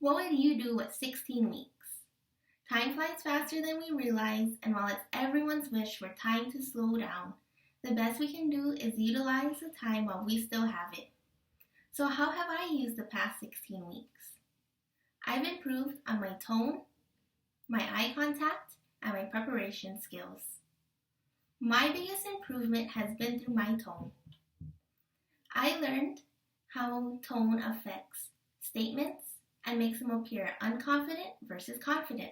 What would you do with 16 weeks? Time flies faster than we realize, and while it's everyone's wish for time to slow down, the best we can do is utilize the time while we still have it. So how have I used the past 16 weeks? I've improved on my tone, my eye contact, and my preparation skills. My biggest improvement has been through my tone. I learned how tone affects statements and makes them appear unconfident versus confident.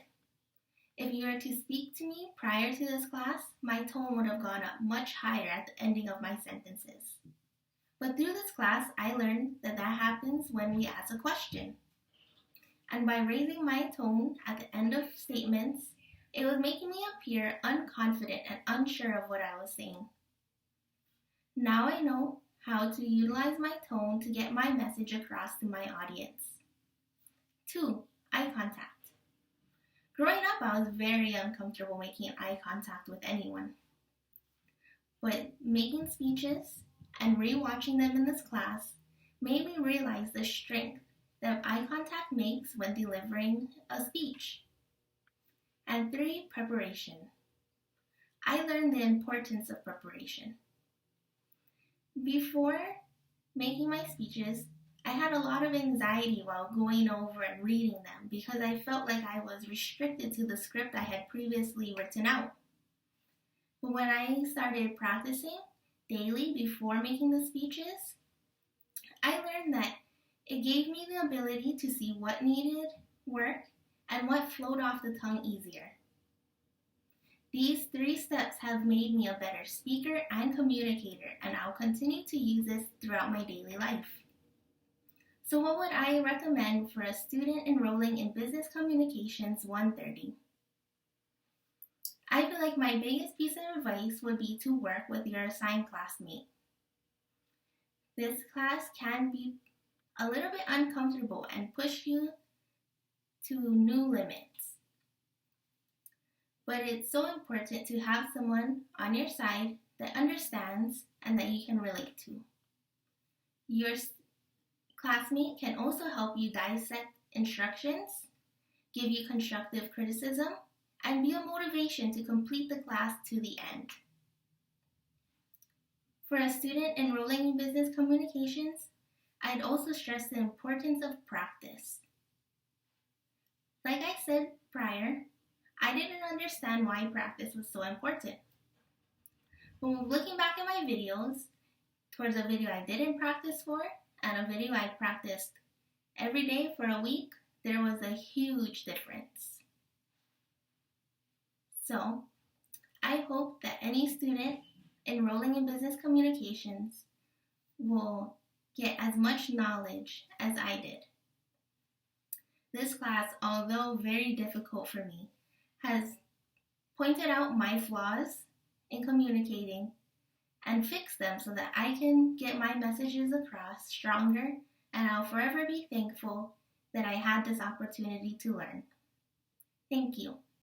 If you were to speak to me prior to this class, my tone would have gone up much higher at the ending of my sentences. But through this class, I learned that happens when we ask a question. And by raising my tone at the end of statements, it was making me appear unconfident and unsure of what I was saying. Now I know how to utilize my tone to get my message across to my audience. 2. Eye contact. Growing up, I was very uncomfortable making eye contact with anyone. But making speeches and rewatching them in this class made me realize the strength that eye contact makes when delivering a speech. And 3, preparation. I learned the importance of preparation. Before making my speeches, I had a lot of anxiety while going over and reading them because I felt like I was restricted to the script I had previously written out. But when I started practicing daily before making the speeches, I learned that it gave me the ability to see what needed work and what flowed off the tongue easier. These 3 steps have made me a better speaker and communicator, and I'll continue to use this throughout my daily life. So what would I recommend for a student enrolling in Business Communications 130? I feel like my biggest piece of advice would be to work with your assigned classmate. This class can be a little bit uncomfortable and push you to new limits. But it's so important to have someone on your side that understands and that you can relate to. Your classmate can also help you dissect instructions, give you constructive criticism, and be a motivation to complete the class to the end. For a student enrolling in business communications, I'd also stress the importance of practice. Like I said prior, I didn't understand why practice was so important. When looking back at my videos, towards a video I didn't practice for and a video I practiced every day for a week, there was a huge difference. So, I hope that any student enrolling in business communications will get as much knowledge as I did. This class, although very difficult for me, has pointed out my flaws in communicating and fixed them so that I can get my messages across stronger, and I'll forever be thankful that I had this opportunity to learn. Thank you.